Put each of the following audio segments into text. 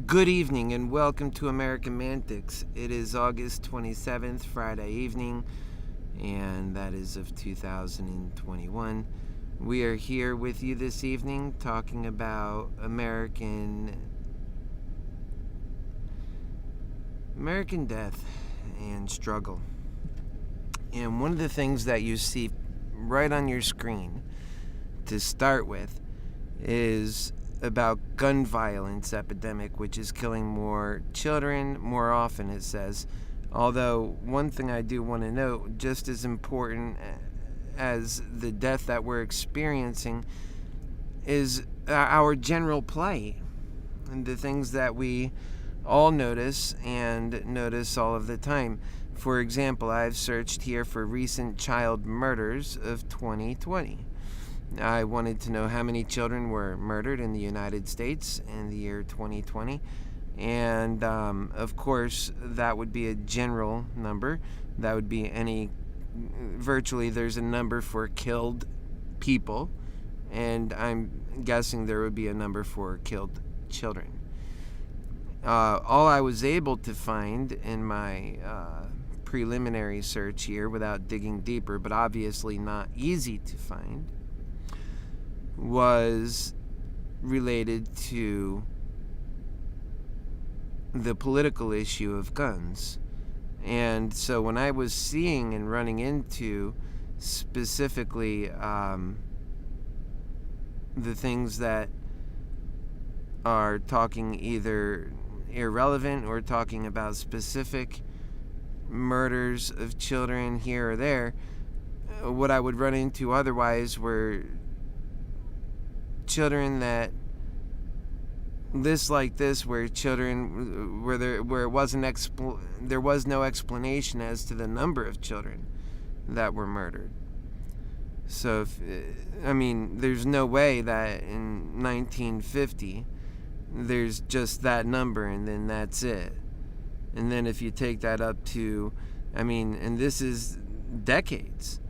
Good evening and welcome to AmericanMantics. It is August 27th, Friday evening, and that is of 2021. We are here with you this evening talking about American death and struggle. And one of the things that you see right on your screen to start with is about gun violence epidemic, which is killing more children more often, it says. Although one thing I do want to note, just as important as the death that we're experiencing is our general plight and the things that we all notice and notice all of the time. For example, I've searched here for recent child murders of 2020. I wanted to know how many children were murdered in the United States in the year 2020. And, of course, that would be a general number. That would be virtually there's a number for killed people. And I'm guessing there would be a number for killed children. All I was able to find in my preliminary search here, without digging deeper, but obviously not easy to find, was related to the political issue of guns. And so when I was seeing and running into specifically the things that are talking either irrelevant or talking about specific murders of children here or there, what I would run into otherwise were children that lists like this, where children there was no explanation as to the number of children that were murdered. So there's no way that in 1950 there's just that number and then that's it. And then if you take that up to and this is decades,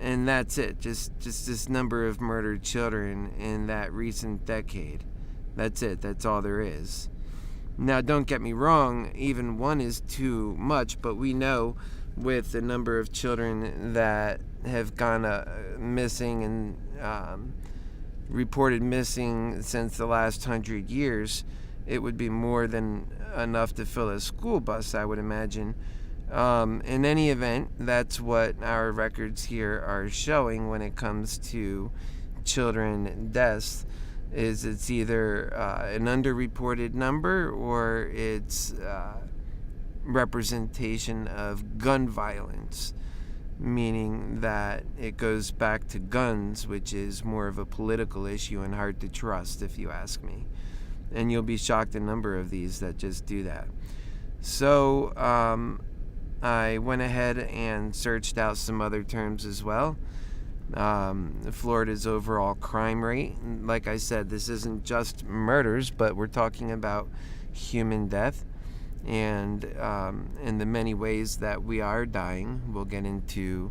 and that's it. Just this number of murdered children in that recent decade. That's it. That's all there is. Now, don't get me wrong. Even one is too much. But we know with the number of children that have gone missing and reported missing since the last 100 years, it would be more than enough to fill a school bus, I would imagine. In any event, that's what our records here are showing when it comes to children deaths. It's either an underreported number or it's representation of gun violence, meaning that it goes back to guns, which is more of a political issue and hard to trust, if you ask me. And you'll be shocked the number of these that just do that. So, I went ahead and searched out some other terms as well. Florida's overall crime rate. Like I said, this isn't just murders, but we're talking about human death and in the many ways that we are dying. We'll get into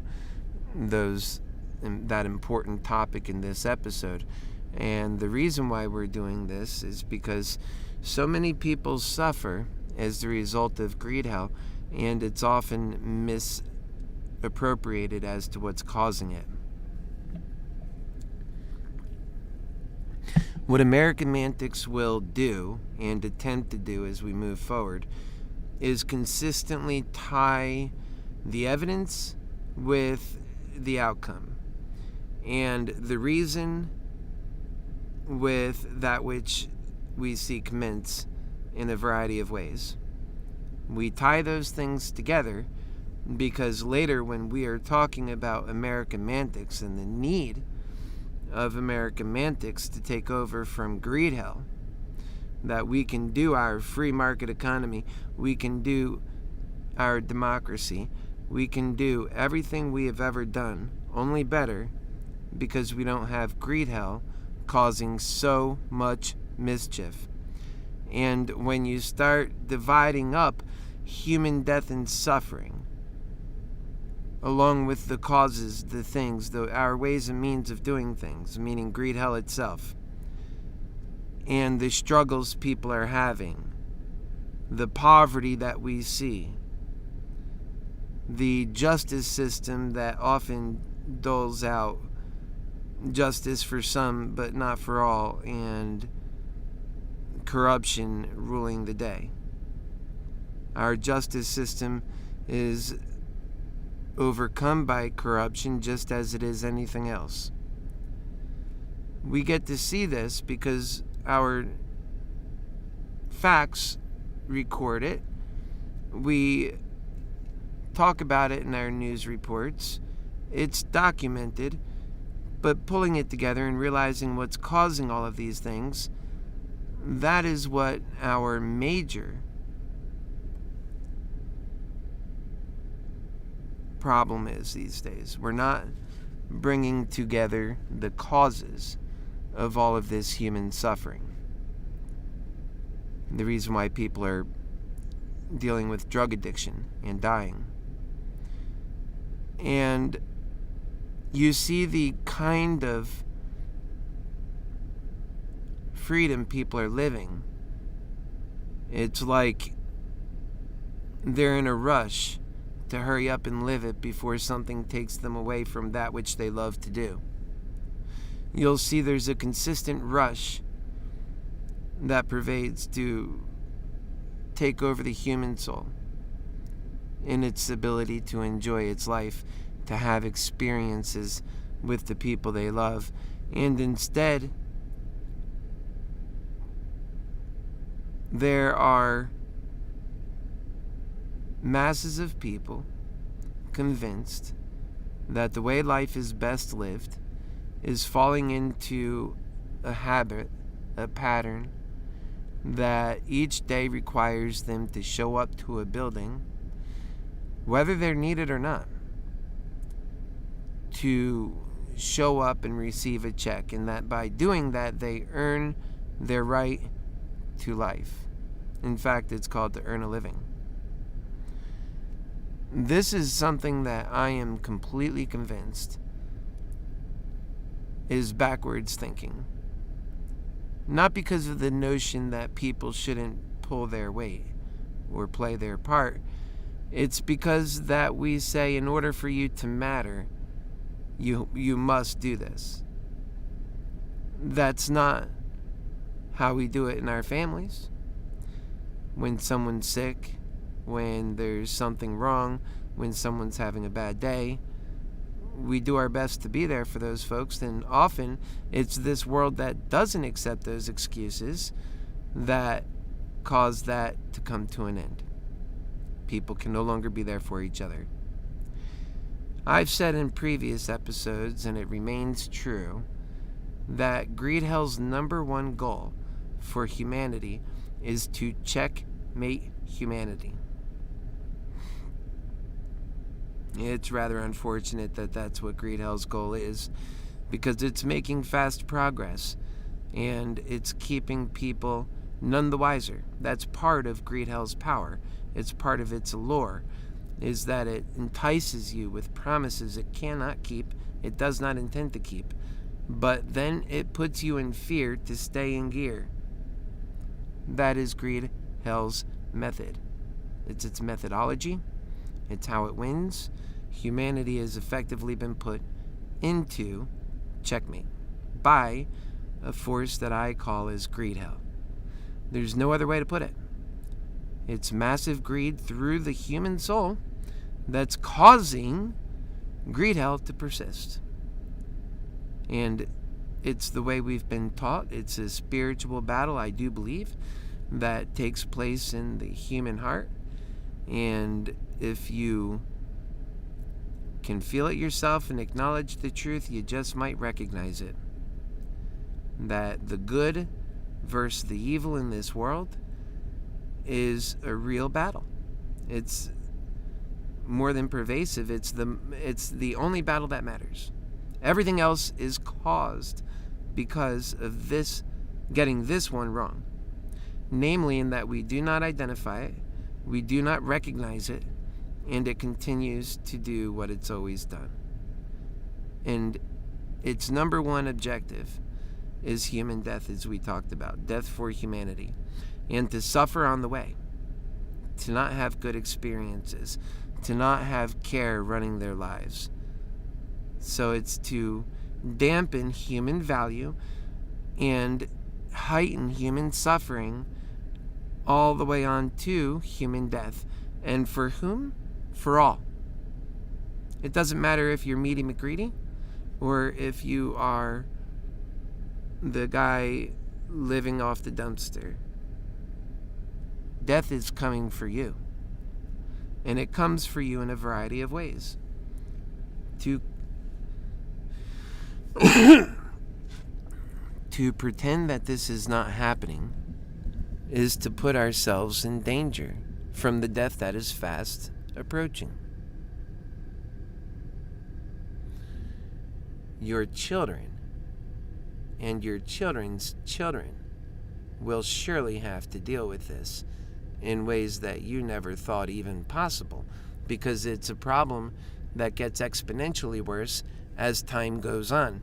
that important topic in this episode. And the reason why we're doing this is because so many people suffer as the result of greed hell, and it's often misappropriated as to what's causing it. What AmericanMantics will do and attempt to do as we move forward is consistently tie the evidence with the outcome and the reason with that which we see commence in a variety of ways. We tie those things together because later when we are talking about AmericanMantics and the need of AmericanMantics to take over from greed hell, that we can do our free market economy, we can do our democracy, we can do everything we have ever done, only better, because we don't have greed hell causing so much mischief. And when you start dividing up human death and suffering, along with the causes, the things, our ways and means of doing things, meaning greed hell itself, and the struggles people are having the poverty that we see, the justice system that often doles out justice for some but not for all, and corruption ruling the day. Our justice system is overcome by corruption just as it is anything else. We get to see this because our facts record it. We talk about it in our news reports. It's documented, but pulling it together and realizing what's causing all of these things, that is what our major problem is these days. We're not bringing together the causes of all of this human suffering. The reason why people are dealing with drug addiction and dying. And you see the kind of freedom people are living. It's like they're in a rush to hurry up and live it before something takes them away from that which they love to do. You'll see there's a consistent rush that pervades to take over the human soul in its ability to enjoy its life, to have experiences with the people they love, and instead there are masses of people convinced that the way life is best lived is falling into a habit, a pattern, that each day requires them to show up to a building, whether they're needed or not, to show up and receive a check, and that by doing that they earn their right to life. In fact, it's called to earn a living. This is something that I am completely convinced is backwards thinking. Not because of the notion that people shouldn't pull their weight or play their part. It's because that we say in order for you to matter, you must do this. That's not how we do it in our families. When someone's sick, when there's something wrong, when someone's having a bad day, we do our best to be there for those folks, and often it's this world that doesn't accept those excuses that cause that to come to an end. People can no longer be there for each other. I've said in previous episodes, and it remains true, that Greed Hell's number one goal for humanity is to checkmate humanity. It's rather unfortunate that that's what Greed Hell's goal is, because it's making fast progress and it's keeping people none the wiser. That's part of Greed Hell's power. It's part of its allure, is that it entices you with promises it cannot keep, it does not intend to keep, but then it puts you in fear to stay in gear. That is Greed Hell's method. It's its methodology. It's how it wins. Humanity has effectively been put into checkmate by a force that I call as Greed Hell. There's no other way to put it. It's massive greed through the human soul that's causing Greed Hell to persist. And it's the way we've been taught. It's a spiritual battle, I do believe, that takes place in the human heart. And if you can feel it yourself and acknowledge the truth, you just might recognize it. That the good versus the evil in this world is a real battle. It's more than pervasive. It's the only battle that matters. Everything else is caused because of this, getting this one wrong. Namely, in that we do not identify it, we do not recognize it, and it continues to do what it's always done. And its number one objective is human death, as we talked about, death for humanity, and to suffer on the way. to not have good experiences, to not have care running their lives. So it's to dampen human value and heighten human suffering all the way on to human death. And for whom? For all. It doesn't matter if you're Meaty McGreedy or if you are the guy living off the dumpster. Death is coming for you. And it comes for you in a variety of ways. To pretend that this is not happening is to put ourselves in danger from the death that is fast approaching. Your children and your children's children will surely have to deal with this in ways that you never thought even possible, because it's a problem that gets exponentially worse as time goes on.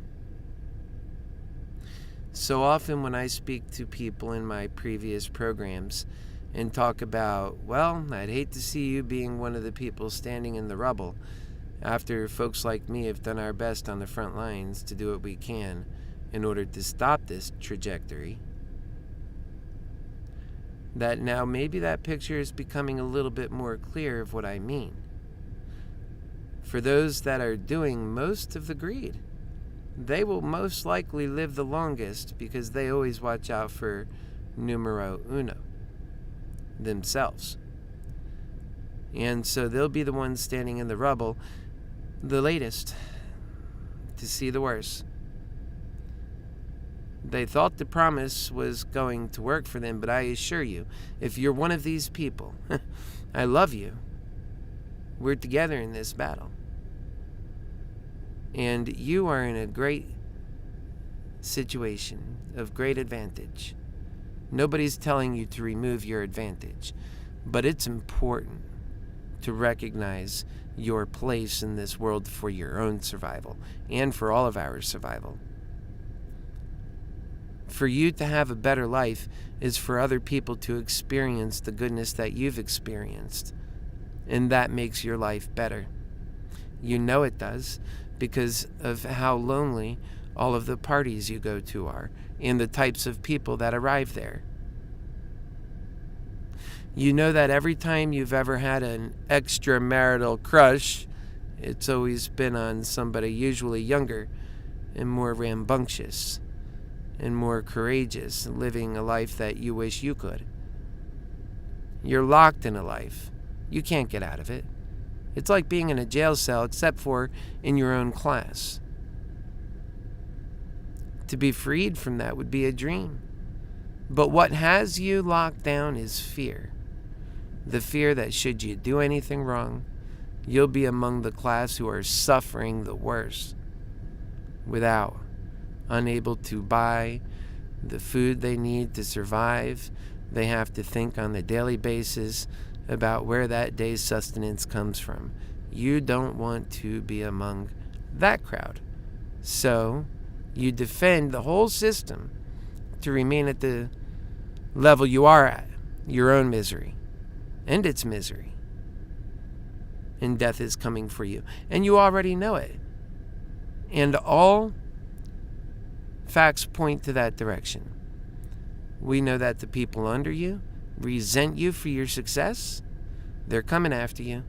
So often when I speak to people in my previous programs and talk about, well, I'd hate to see you being one of the people standing in the rubble after folks like me have done our best on the front lines to do what we can in order to stop this trajectory, that now maybe that picture is becoming a little bit more clear of what I mean. For those that are doing most of the greed, they will most likely live the longest because they always watch out for numero uno, themselves. And so they'll be the ones standing in the rubble the latest to see the worst. They thought the promise was going to work for them, but I assure you, if you're one of these people, I love you. We're together in this battle. And you are in a great situation of great advantage. Nobody's telling you to remove your advantage, but it's important to recognize your place in this world for your own survival and for all of our survival. For you to have a better life is for other people to experience the goodness that you've experienced, and that makes your life better. You know it does, because of how lonely all of the parties you go to are and the types of people that arrive there. You know that every time you've ever had an extramarital crush, it's always been on somebody usually younger and more rambunctious and more courageous, living a life that you wish you could. You're locked in a life. You can't get out of it. It's like being in a jail cell, except for in your own class. To be freed from that would be a dream. But what has you locked down is fear. The fear that should you do anything wrong, you'll be among the class who are suffering the worst, unable to buy the food they need to survive. They have to think on a daily basis about where that day's sustenance comes from. You don't want to be among that crowd. So you defend the whole system to remain at the level you are at, your own misery and its misery. And death is coming for you. And you already know it. And all facts point to that direction. We know that the people under you resent you for your success. They're coming after you.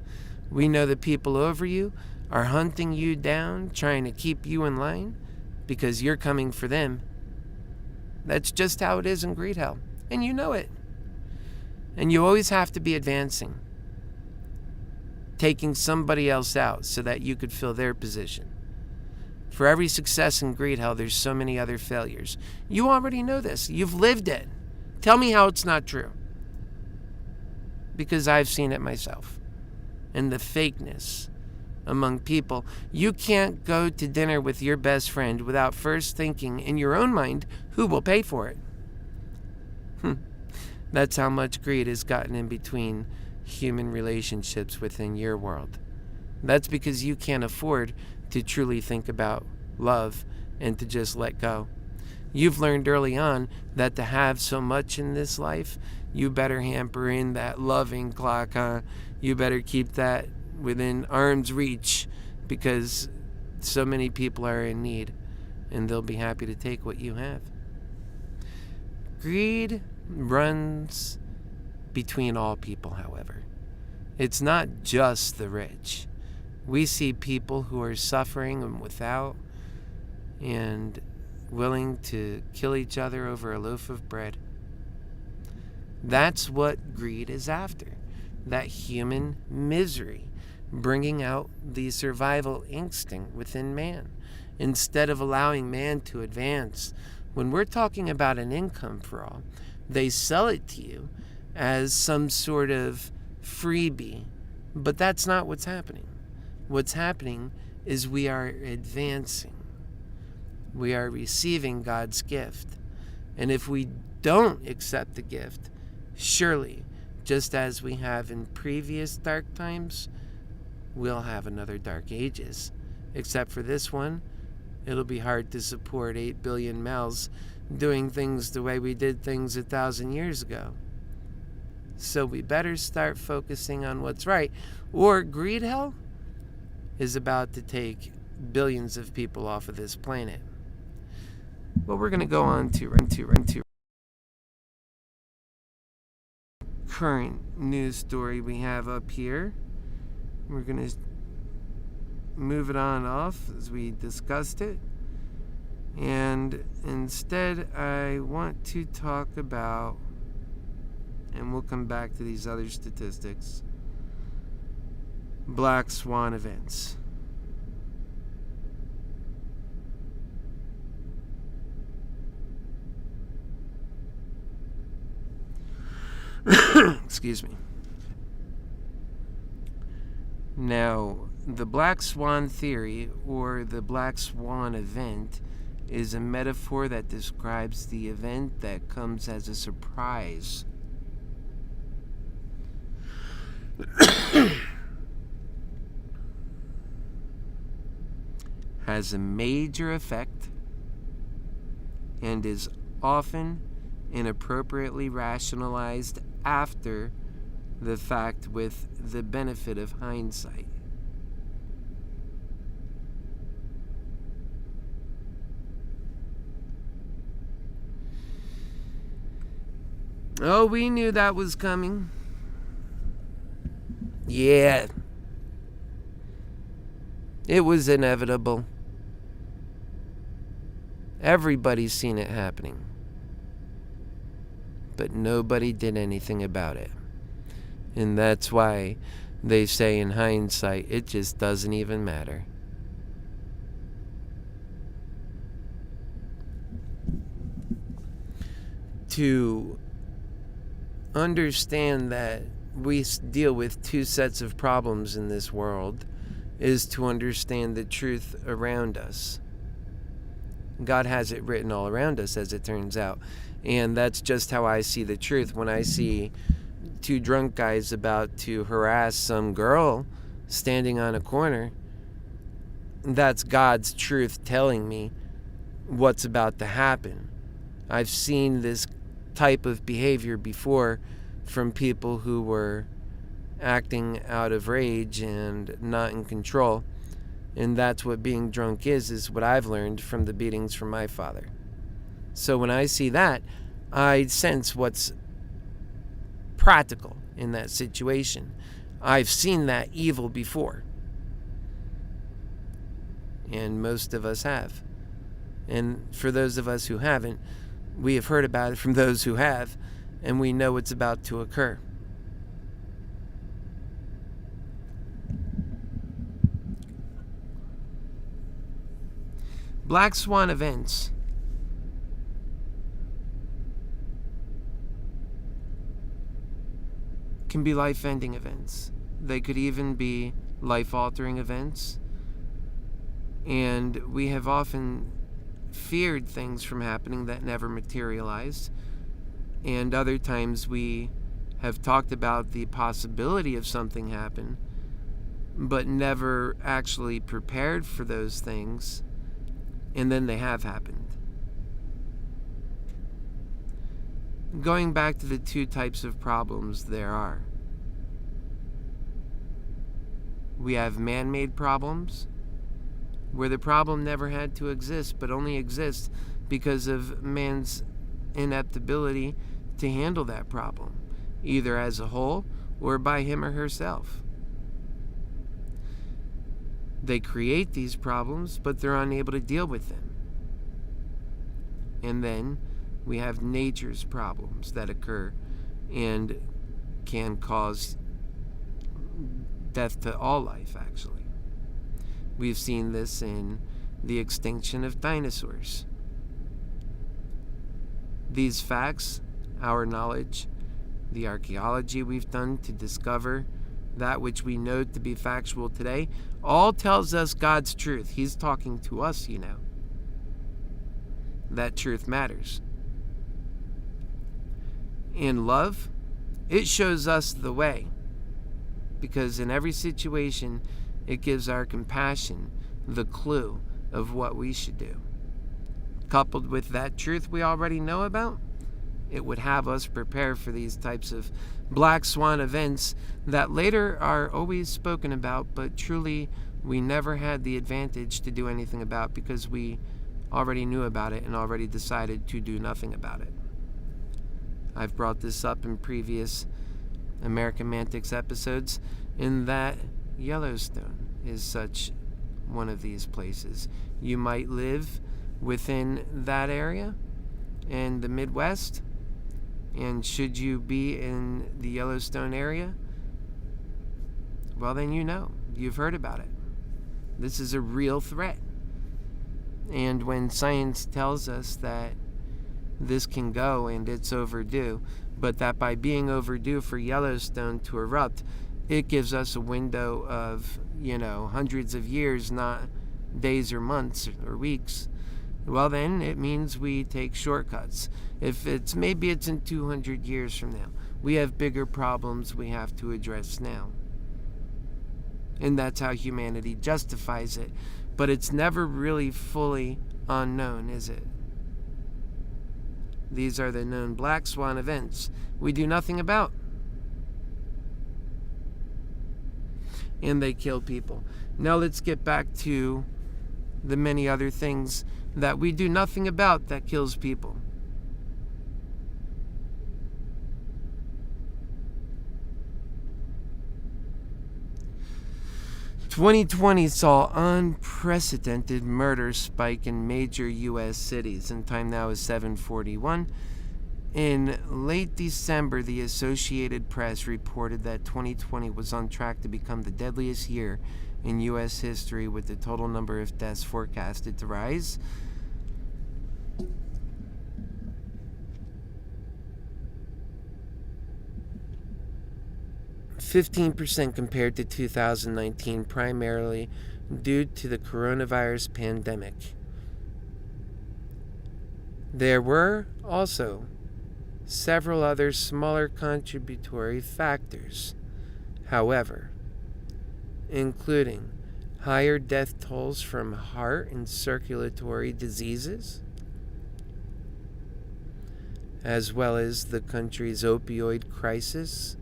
We know the people over you are hunting you down, trying to keep you in line because you're coming for them. That's just how it is in greed hell. And you know it. And you always have to be advancing, taking somebody else out so that you could fill their position. For every success in greed hell, there's so many other failures. You already know this. You've lived it. Tell me how it's not true. Because I've seen it myself. And the fakeness among people. You can't go to dinner with your best friend without first thinking in your own mind, who will pay for it? That's how much greed has gotten in between human relationships within your world. That's because you can't afford to truly think about love and to just let go. You've learned early on that to have so much in this life You better hamper in that loving clock, huh? You better keep that within arm's reach, because so many people are in need, and they'll be happy to take what you have. Greed runs between all people, however. It's not just the rich. We see people who are suffering and without, and willing to kill each other over a loaf of bread. That's what greed is after. That human misery, bringing out the survival instinct within man, instead of allowing man to advance. When we're talking about an income for all, they sell it to you as some sort of freebie, but that's not what's happening. What's happening is we are advancing. We are receiving God's gift. And if we don't accept the gift, surely, just as we have in previous dark times, we'll have another dark ages. Except for this one, it'll be hard to support 8 billion mouths doing things the way we did things 1,000 years ago. So we better start focusing on what's right, or greed hell is about to take billions of people off of this planet. Well, we're going to go on to current news story we have up here. We're going to move it on off as we discussed it. And instead, I want to talk about, and we'll come back to these other statistics, Black Swan events. Excuse me. Now, the Black Swan theory, or the Black Swan event, is a metaphor that describes the event that comes as a surprise. Has a major effect and is often inappropriately rationalized after the fact with the benefit of hindsight. Oh, we knew that was coming. Yeah. It was inevitable. Everybody's seen it happening. But nobody did anything about it. And that's why they say in hindsight, it just doesn't even matter. To understand that we deal with two sets of problems in this world is to understand the truth around us. God has it written all around us, as it turns out. And that's just how I see the truth. When I see two drunk guys about to harass some girl standing on a corner, that's God's truth telling me what's about to happen. I've seen this type of behavior before from people who were acting out of rage and not in control. And that's what being drunk is what I've learned from the beatings from my father. So when I see that, I sense what's practical in that situation. I've seen that evil before. And most of us have. And for those of us who haven't, we have heard about it from those who have, and we know what's about to occur. Black Swan events can be life-ending events. They could even be life-altering events. And we have often feared things from happening that never materialized. And other times we have talked about the possibility of something happen, but never actually prepared for those things. And then they have happened. going back to the two types of problems there are. We have man-made problems, where the problem never had to exist, but only exists because of man's ineptability to handle that problem, either as a whole or by him or herself. They create these problems, but they're unable to deal with them. And then we have nature's problems that occur and can cause death to all life, actually. We've seen this in the extinction of dinosaurs. These facts, our knowledge, the archaeology we've done to discover that which we know to be factual today, all tells us God's truth. He's talking to us, That truth matters. In love, it shows us the way, because in every situation, it gives our compassion the clue of what we should do. Coupled with that truth we already know about, it would have us prepare for these types of black swan events that later are always spoken about, but truly we never had the advantage to do anything about because we already knew about it and already decided to do nothing about it. I've brought this up in previous AmericanMantics episodes, in that Yellowstone is such one of these places. You might live within that area in the Midwest, and should you be in the Yellowstone area, well then you've heard about it. This is a real threat. And when science tells us that this can go and it's overdue, but that by being overdue for Yellowstone to erupt, it gives us a window of, hundreds of years, not days or months or weeks, well then it means we take shortcuts. If maybe it's in 200 years from now, we have bigger problems we have to address now. And that's how humanity justifies it. But it's never really fully unknown, is it? These are the known black swan events we do nothing about. And they kill people. Now let's get back to the many other things that we do nothing about that kills people. "2020 saw unprecedented murder spike in major U.S. cities, and time now is 7:41. In late December, the Associated Press reported that 2020 was on track to become the deadliest year in U.S. history, with the total number of deaths forecasted to rise 15% compared to 2019, primarily due to the coronavirus pandemic. There were also several other smaller contributory factors, however, including higher death tolls from heart and circulatory diseases, as well as the country's opioid crisis.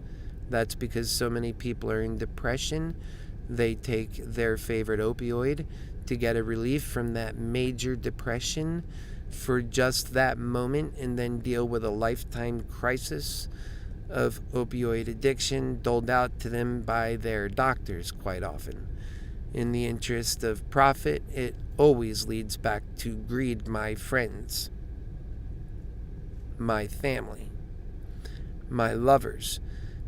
That's because so many people are in depression, they take their favorite opioid to get a relief from that major depression for just that moment, and then deal with a lifetime crisis of opioid addiction doled out to them by their doctors quite often. In the interest of profit, it always leads back to greed, my friends, my family, my lovers.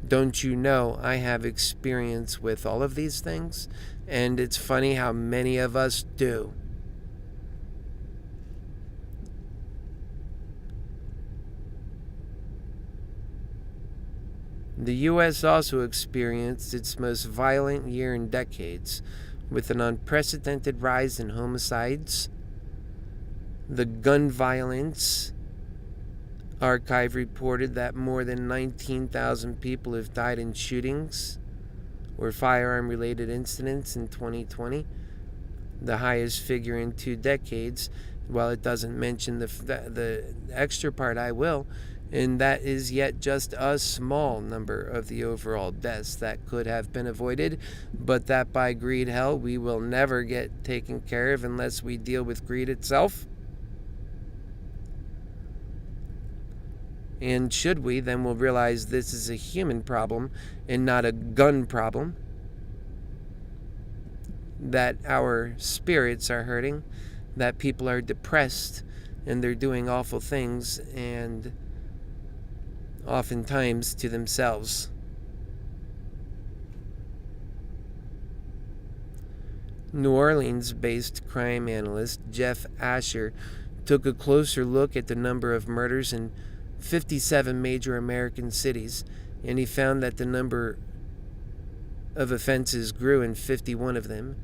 Don't you know I have experience with all of these things? And it's funny how many of us do. The U.S. also experienced its most violent year in decades, with an unprecedented rise in homicides. The gun violence archive reported that more than 19,000 people have died in shootings or firearm-related incidents in 2020, the highest figure in 2 decades. While it doesn't mention the extra part, I will, And that is yet just a small number of the overall deaths that could have been avoided, but that by greed hell we will never get taken care of unless we deal with greed itself. And should we, then we'll realize this is a human problem and not a gun problem. That our spirits are hurting, that people are depressed, and they're doing awful things, and oftentimes to themselves. New Orleans-based crime analyst Jeff Asher took a closer look at the number of murders in 57 major American cities, and he found that the number of offenses grew in 51 of them.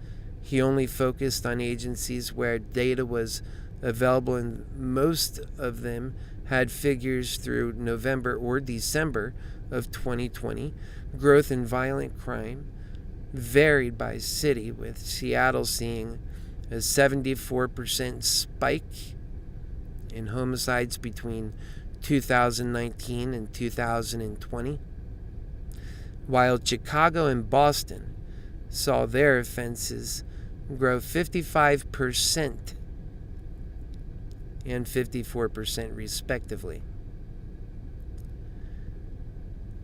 He only focused on agencies where data was available, and most of them had figures through November or December of 2020. Growth in violent crime varied by city, with Seattle seeing a 74% spike in homicides between 2019 and 2020, while Chicago and Boston saw their offenses grow 55% and 54% respectively.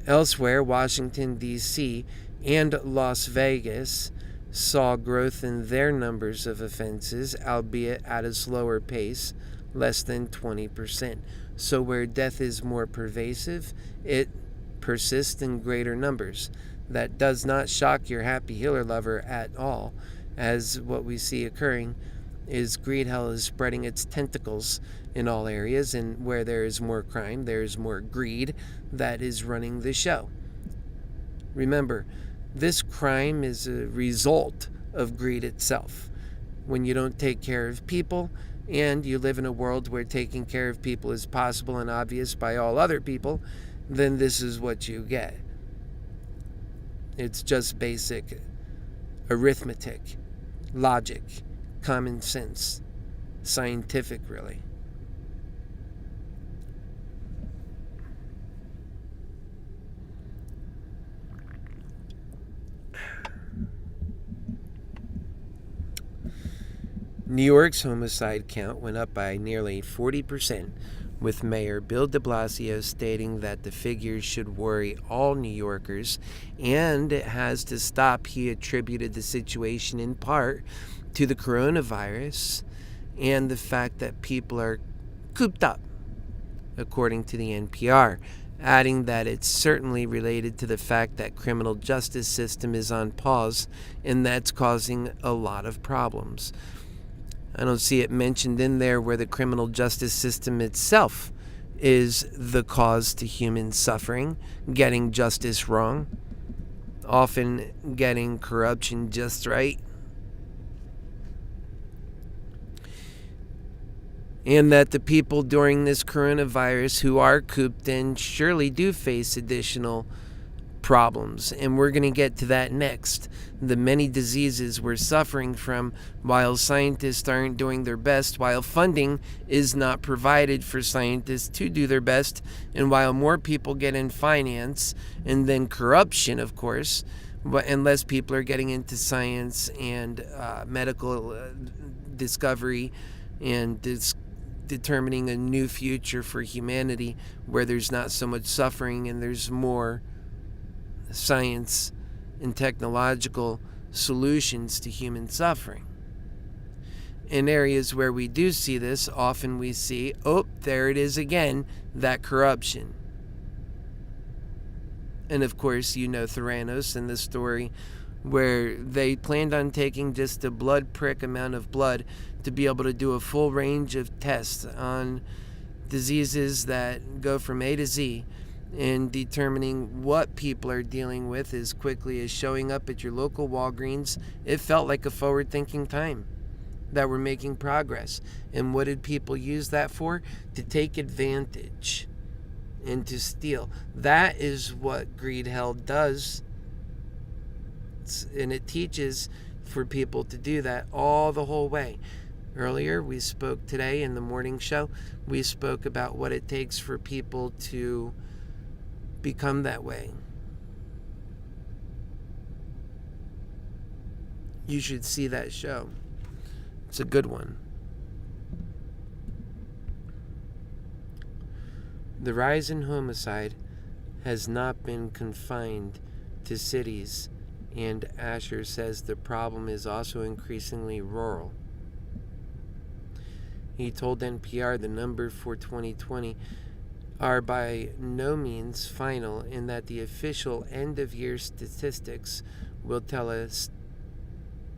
Elsewhere, Washington, D.C. and Las Vegas saw growth in their numbers of offenses, albeit at a slower pace, less than 20%. So where death is more pervasive, it persists in greater numbers. That does not shock your happy healer lover at all, as what we see occurring is greed hell is spreading its tentacles in all areas, and where there is more crime, there is more greed that is running the show. Remember, this crime is a result of greed itself. When you don't take care of people, and you live in a world where taking care of people is possible and obvious by all other people, then this is what you get. It's just basic arithmetic, logic, common sense, scientific, really. New York's homicide count went up by nearly 40%, with Mayor Bill de Blasio stating that the figures should worry all New Yorkers, and it has to stop. He attributed the situation in part to the coronavirus and the fact that people are cooped up, according to the NPR, adding that it's certainly related to the fact that criminal justice system is on pause, and that's causing a lot of problems. I don't see it mentioned in there where the criminal justice system itself is the cause to human suffering, getting justice wrong, often getting corruption just right. And that the people during this coronavirus who are cooped in surely do face additional problems, and we're going to get to that next. The many diseases we're suffering from while scientists aren't doing their best, while funding is not provided for scientists to do their best, and while more people get in finance, and then corruption, of course, and less people are getting into science and medical discovery and determining a new future for humanity where there's not so much suffering and there's more science and technological solutions to human suffering. In areas where we do see this, often we see, oh, there it is again, that corruption. And of course, you know Theranos and the story where they planned on taking just a blood prick amount of blood to be able to do a full range of tests on diseases that go from A to Z, and determining what people are dealing with as quickly as showing up at your local Walgreens. It felt like a forward-thinking time that we're making progress. And what did people use that for? To take advantage and to steal. That is what greed hell does. And it teaches for people to do that all the whole way. earlier. We spoke today in the morning show. We spoke about what it takes for people to become that way. You should see that show. It's a good one. The rise in homicide has not been confined to cities, and Asher says the problem is also increasingly rural. He told NPR the numbers for 2020 are by no means final, and that the official end-of-year statistics will tell a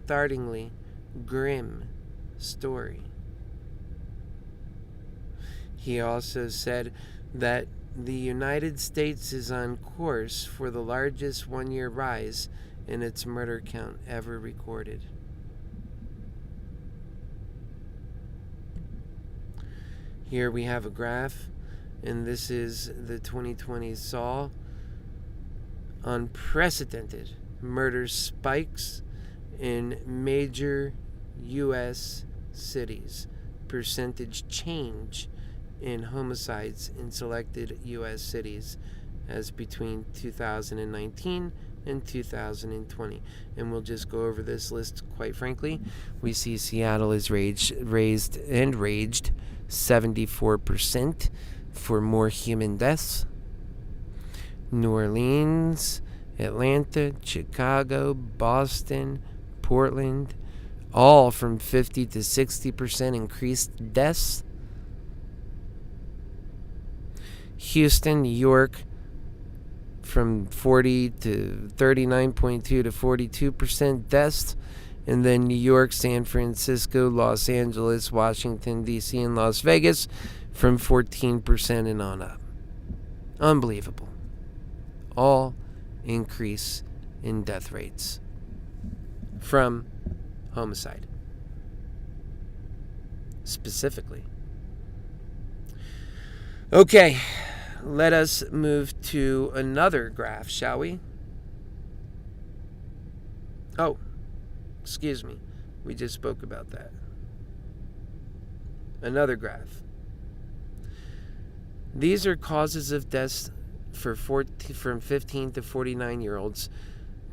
startlingly grim story. He also said that the United States is on course for the largest one-year rise in its murder count ever recorded. Here we have a graph, and this is the 2020 saw unprecedented murder spikes in major U.S. cities, percentage change in homicides in selected U.S. cities as between 2019 and 2020. And we'll just go over this list quite frankly. We see Seattle is raged 74% for more human deaths. New Orleans, Atlanta, Chicago, Boston, Portland, all from 50 to 60% increased deaths. Houston, New York, from 40 to 39.2 to 42% deaths. And then New York, San Francisco, Los Angeles, Washington, D.C., and Las Vegas from 14% and on up. Unbelievable. All increase in death rates from homicide, specifically. Okay, let us move to another graph, shall we? Oh, excuse me. We just spoke about that. Another graph. These are causes of deaths for from 15 to 49-year-olds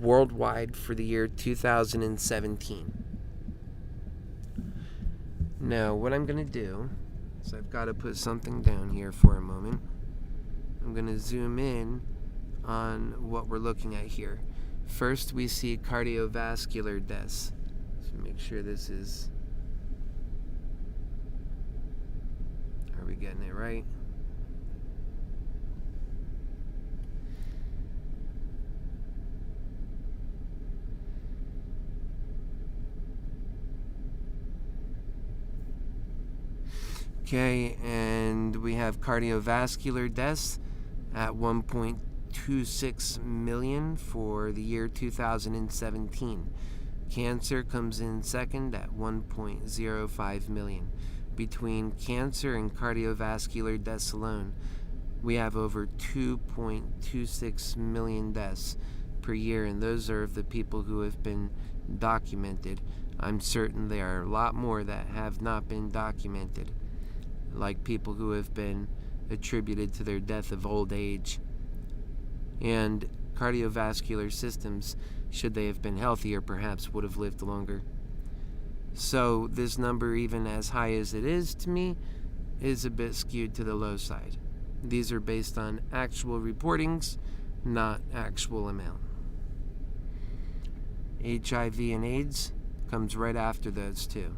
worldwide for the year 2017. Now, what I'm going to do is I've got to put something down here for a moment. I'm going to zoom in on what we're looking at here. First, we see cardiovascular deaths. So make sure this is... Are we getting it right? Okay, and we have cardiovascular deaths at 1.26 million for the year 2017. Cancer comes in second at 1.05 million. Between cancer and cardiovascular deaths alone, we have over 2.26 million deaths per year, and those are of the people who have been documented. I'm certain there are a lot more that have not been documented, like people who have been attributed to their death of old age. And cardiovascular systems, should they have been healthier, perhaps would have lived longer. So this number, even as high as it is to me, is a bit skewed to the low side. These are based on actual reportings, not actual amount. HIV and AIDS comes right after those two.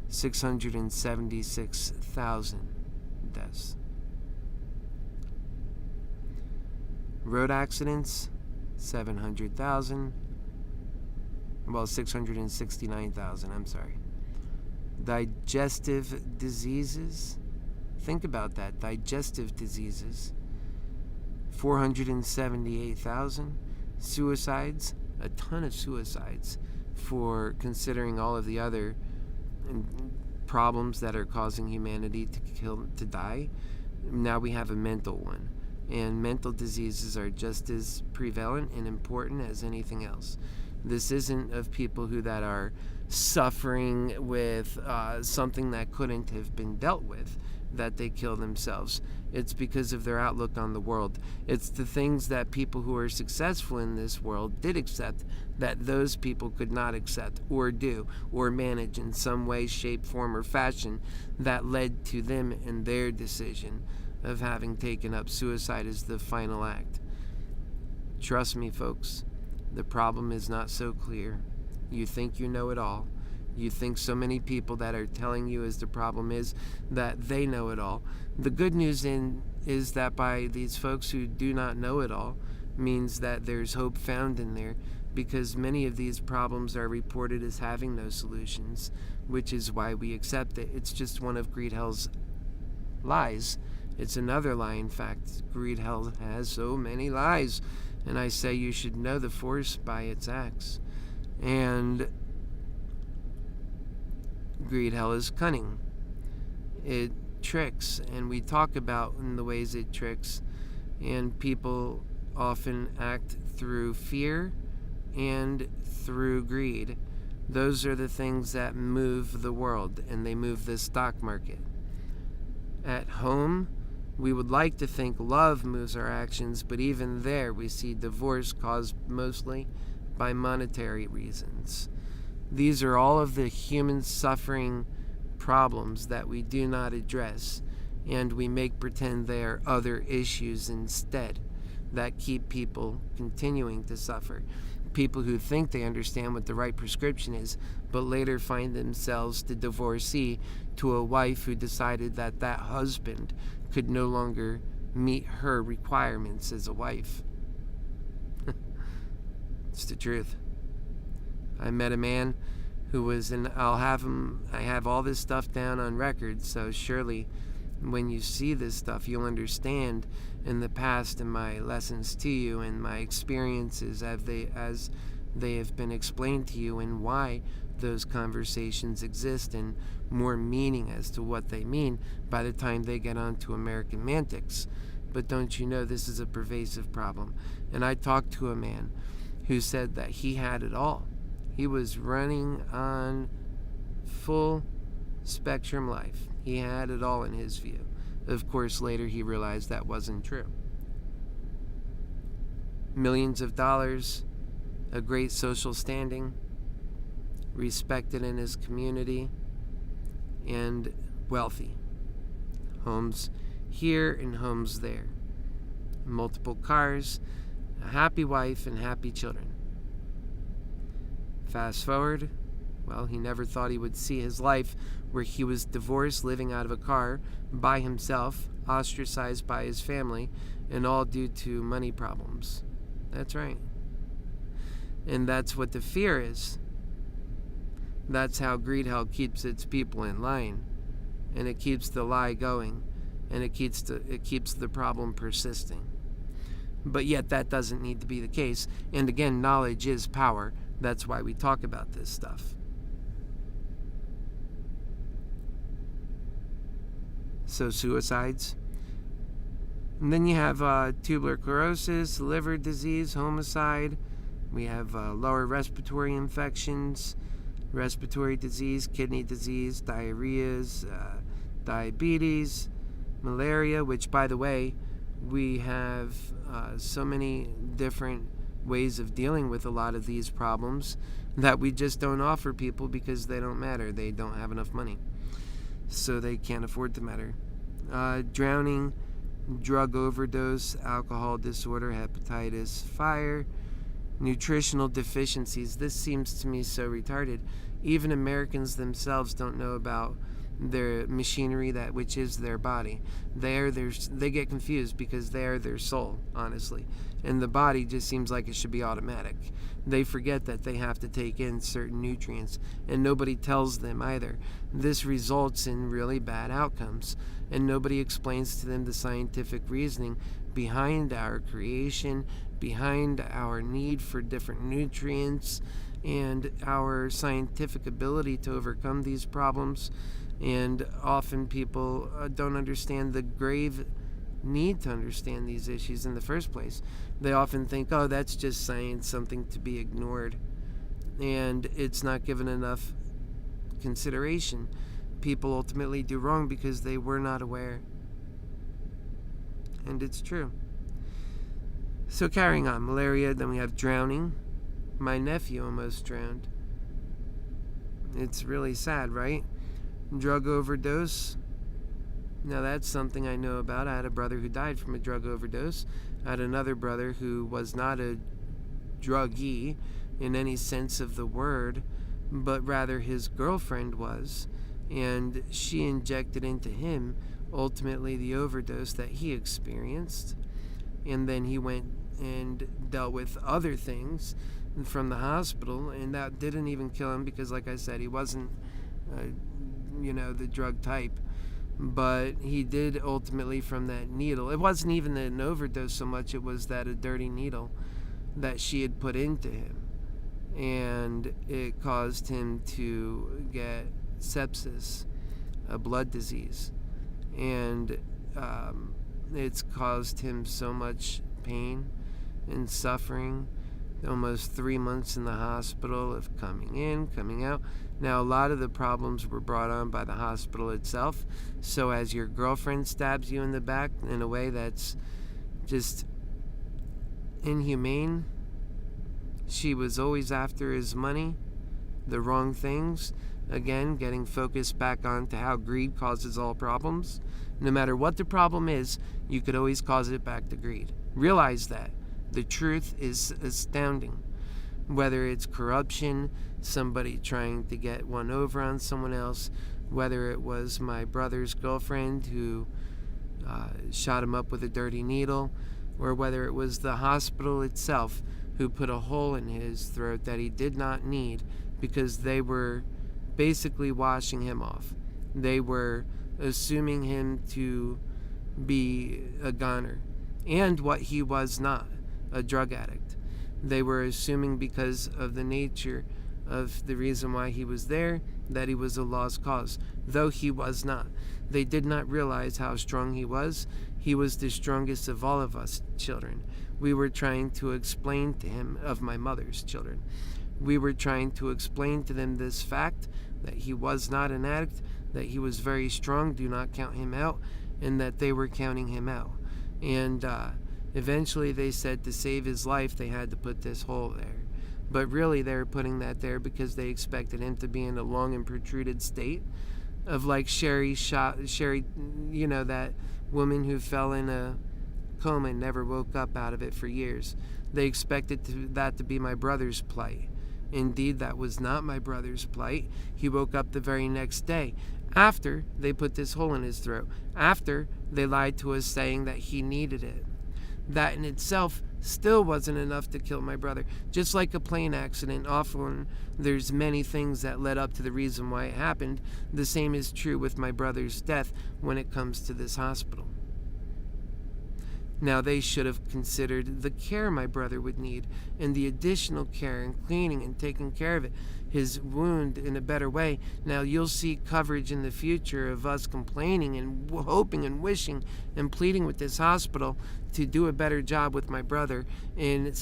676,000 deaths. Road accidents, 700,000. Well, 669,000, I'm sorry. Digestive diseases, think about that, digestive diseases, 478,000. Suicides, a ton of suicides, for considering all of the other problems that are causing humanity to die. Now we have a mental one, and mental diseases are just as prevalent and important as anything else. This isn't of people that are suffering with something that couldn't have been dealt with, that they kill themselves. It's because of their outlook on the world. It's the things that people who are successful in this world did accept that those people could not accept or do or manage in some way, shape, form, or fashion that led to them and their decision of having taken up suicide as the final act. Trust me, folks, the problem is not so clear. You think you know it all. You think so many people that are telling you as the problem is that they know it all. The good news is that by these folks who do not know it all means that there's hope found in there, because many of these problems are reported as having no solutions, which is why we accept it. It's just one of greed hell's lies. It's another lie, in fact. Greed hell has so many lies, and I say you should know the force by its acts. And greed hell is cunning. It tricks, and we talk about in the ways it tricks, and people often act through fear and through greed. Those are the things that move the world, and they move the stock market. At home, we would like to think love moves our actions, but even there we see divorce caused mostly by monetary reasons. These are all of the human suffering problems that we do not address, and we make pretend they are other issues instead that keep people continuing to suffer. People who think they understand what the right prescription is, but later find themselves the divorcee to a wife who decided that that husband could no longer meet her requirements as a wife. It's the truth. I met a man who was I have all this stuff down on record, so surely when you see this stuff, you'll understand in the past and my lessons to you and my experiences as they have been explained to you, and why those conversations exist, and more meaning as to what they mean by the time they get onto AmericanMantics. But don't you know this is a pervasive problem? And I talked to a man who said that he had it all. He was running on full spectrum life. He had it all in his view. Of course, later he realized that wasn't true. Millions of dollars, a great social standing, respected in his community, and wealthy. Homes here and homes there. Multiple cars, a happy wife, and happy children. Fast forward, well, he never thought he would see his life where he was divorced, living out of a car, by himself, ostracized by his family, and all due to money problems. That's right. And that's what the fear is. That's how greed hell keeps its people in line, and it keeps the lie going, and it keeps the problem persisting. But yet that doesn't need to be the case. And again, knowledge is power. That's why we talk about this stuff. So suicides. And then you have tuberculosis, liver disease, homicide. We have lower respiratory infections, respiratory disease, kidney disease, diarrheas, diabetes, malaria, which, by the way, we have so many different ways of dealing with a lot of these problems that we just don't offer people because they don't matter. They don't have enough money, so they can't afford to matter. Drowning, drug overdose, alcohol disorder, hepatitis, fire, nutritional deficiencies. This seems to me so retarded. Even Americans themselves don't know about their machinery, that which is their body. They get confused because they are their soul, honestly. And the body just seems like it should be automatic. They forget that they have to take in certain nutrients, and nobody tells them either. This results in really bad outcomes, and nobody explains to them the scientific reasoning behind our creation, behind our need for different nutrients, and our scientific ability to overcome these problems. And often people don't understand the grave need to understand these issues in the first place. They often think, oh, that's just science, something to be ignored. and it's not given enough consideration. People ultimately do wrong because they were not aware. And it's true. So carrying on, malaria, then we have drowning. My nephew almost drowned. It's really sad, right? Drug overdose. Now that's something I know about. I had a brother who died from a drug overdose. I had another brother who was not a druggie in any sense of the word, but rather his girlfriend was, and she injected into him ultimately the overdose that he experienced. And then he went and dealt with other things from the hospital, and that didn't even kill him because, like I said, he wasn't the drug type, but he did ultimately from that needle. It wasn't even an overdose so much, it was that a dirty needle that she had put into him, and it caused him to get sepsis, a blood disease, and it's caused him so much pain and suffering, almost 3 months in the hospital of coming in, coming out. Now, a lot of the problems were brought on by the hospital itself. So as your girlfriend stabs you in the back in a way that's just inhumane, she was always after his money, the wrong things. Again, getting focused back on to how greed causes all problems. No matter what the problem is, you could always cause it back to greed. Realize that. The truth is astounding. Whether it's corruption, somebody trying to get one over on someone else, whether it was my brother's girlfriend who shot him up with a dirty needle, or whether it was the hospital itself who put a hole in his throat that he did not need because they were basically washing him off. They were assuming him to be a goner, and what he was not, a drug addict. They were assuming because of the nature of the reason why he was there that he was a lost cause, though he was not. They did not realize how strong he was. He was the strongest of all of us children. We were trying to explain to him, of my mother's children, we were trying to explain to them this fact that he was not an addict, that he was very strong, do not count him out, and that they were counting him out. And eventually they said to save his life, they had to put this hole there. But really they were putting that there because they expected him to be in a long and protruded state of like Sherry, that woman who fell in a coma and never woke up out of it for years. They expected that to be my brother's plight. Indeed, that was not my brother's plight. He woke up the very next day after they put this hole in his throat, after they lied to us saying that he needed it. That in itself still wasn't enough to kill my brother. Just like a plane accident, often there's many things that led up to the reason why it happened. The same is true with my brother's death when it comes to this hospital. Now, they should have considered the care my brother would need and the additional care and cleaning and taking care of it, his wound in a better way. Now, you'll see coverage in the future of us complaining and hoping and wishing and pleading with this hospital to do a better job with my brother in their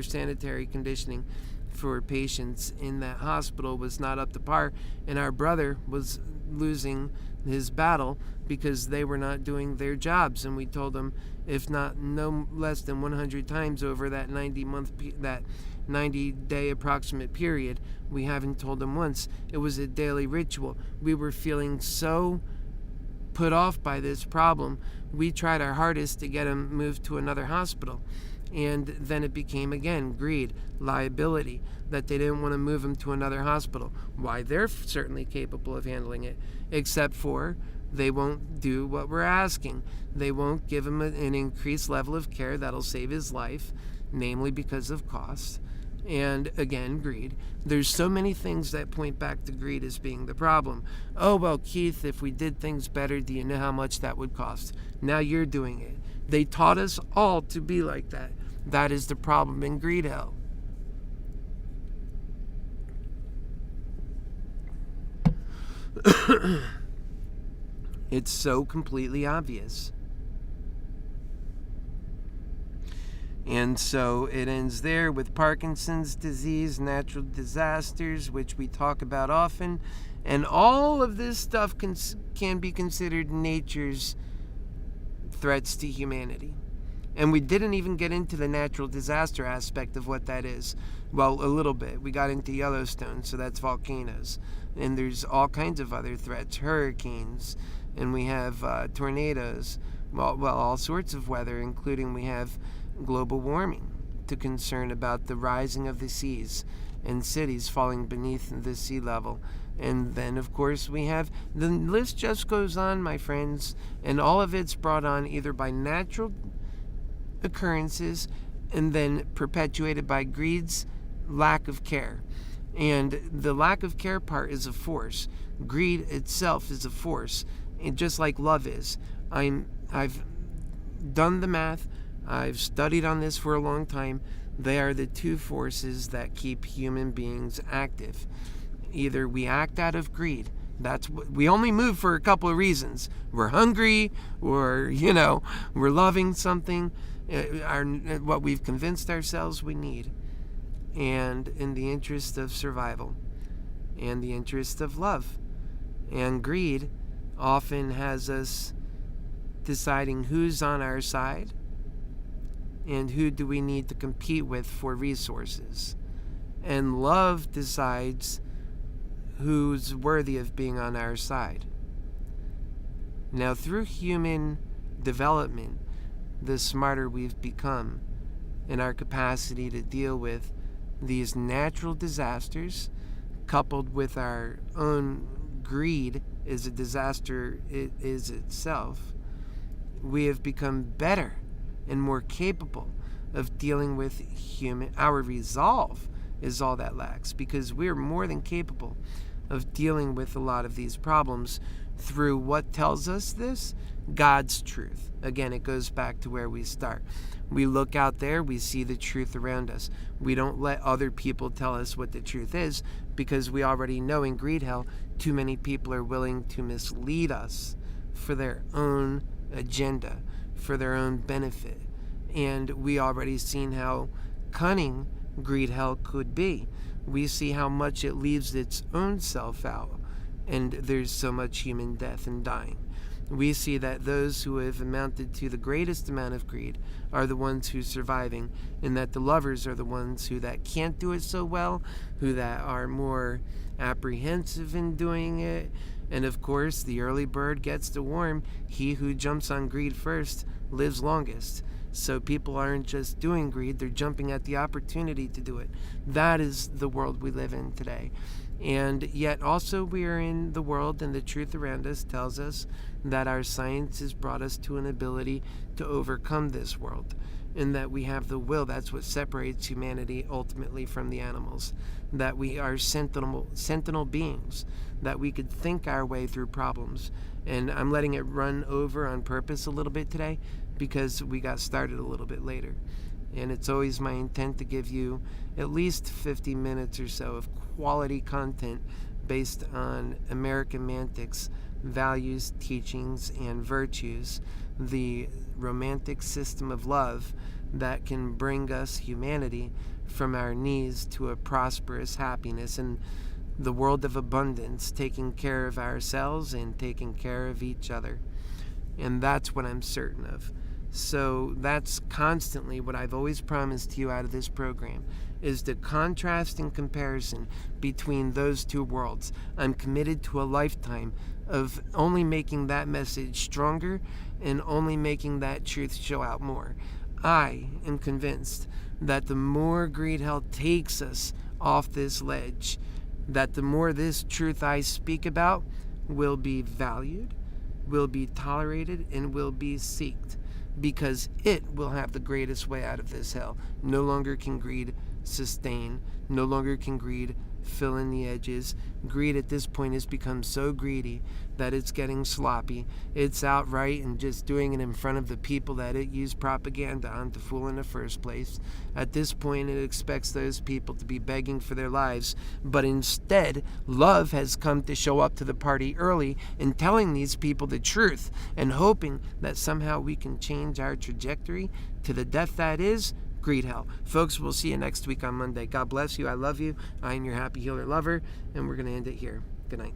sanitary conditioning for patients in that hospital was not up to par, and our brother was losing his battle because they were not doing their jobs. And we told them, if not no less than 100 times over that 90-day approximate period, we haven't told them once. It was a daily ritual. We were feeling so put off by this problem, we tried our hardest to get him moved to another hospital. And then it became, again, greed, liability, that they didn't want to move him to another hospital. Why, they're certainly capable of handling it, except for they won't do what we're asking. They won't give him an increased level of care that'll save his life, namely because of cost. And again, greed. There's so many things that point back to greed as being the problem. Oh, well, Keith, if we did things better, do you know how much that would cost? Now you're doing it. They taught us all to be like that. That is the problem in greed hell. It's so completely obvious. And so it ends there with Parkinson's disease, natural disasters, which we talk about often. And all of this stuff can be considered nature's threats to humanity. And we didn't even get into the natural disaster aspect of what that is. Well, a little bit. We got into Yellowstone, so that's volcanoes. And there's all kinds of other threats, hurricanes, and we have tornadoes, well, all sorts of weather, including we have global warming to concern about the rising of the seas and cities falling beneath the sea level. And then, of course, we have, the list just goes on, my friends, and all of it's brought on either by natural occurrences and then perpetuated by greed's lack of care. And the lack of care part is a force. Greed itself is a force, and just like love is. I've done the math. I've studied on this for a long time. They are the two forces that keep human beings active. Either we act out of greed. That's what we only move for a couple of reasons. We're hungry, or we're loving something, what we've convinced ourselves we need, and in the interest of survival, and the interest of love. And greed often has us deciding who's on our side and who do we need to compete with for resources. And love decides who's worthy of being on our side. Now, through human development, the smarter we've become in our capacity to deal with these natural disasters, coupled with our own greed is a disaster it is itself. We have become better and more capable of dealing with our resolve is all that lacks, because we're more than capable of dealing with a lot of these problems through what tells us this? God's truth. Again, it goes back to where we start. We look out there, we see the truth around us. We don't let other people tell us what the truth is, because we already know in greed hell, too many people are willing to mislead us for their own agenda, for their own benefit. And we already seen how cunning greed hell could be. We see how much it leaves its own self out, and there's so much human death and dying. We see that those who have amounted to the greatest amount of greed are the ones who are surviving, and that the lovers are the ones who that can't do it so well, who that are more apprehensive in doing it. And of course, the early bird gets the worm. He who jumps on greed first lives longest. So people aren't just doing greed, they're jumping at the opportunity to do it. That is the world we live in today. And yet also we are in the world, and the truth around us tells us that our science has brought us to an ability to overcome this world, and that we have the will. That's what separates humanity ultimately from the animals, that we are sentinel beings, that we could think our way through problems. And I'm letting it run over on purpose a little bit today, because we got started a little bit later. And it's always my intent to give you at least 50 minutes or so of quality content based on AmericanMantics values, teachings, and virtues, the romantic system of love that can bring us, humanity, from our knees to a prosperous happiness and the world of abundance, taking care of ourselves and taking care of each other. And that's what I'm certain of. So that's constantly what I've always promised you out of this program, is the contrast and comparison between those two worlds. I'm committed to a lifetime of only making that message stronger and only making that truth show out more. I am convinced that the more greed hell takes us off this ledge, that the more this truth I speak about will be valued, will be tolerated, and will be sought, because it will have the greatest way out of this hell. No longer can greed sustain. No longer can greed fill in the edges. Greed at this point has become so greedy that it's getting sloppy. It's outright and just doing it in front of the people that it used propaganda on to fool in the first place. At this point, it expects those people to be begging for their lives, but instead, love has come to show up to the party early and telling these people the truth and hoping that somehow we can change our trajectory to the death that is greed hell. Folks, we'll see you next week on Monday. God bless you. I love you. I am your Happy Healer lover, and we're going to end it here. Good night.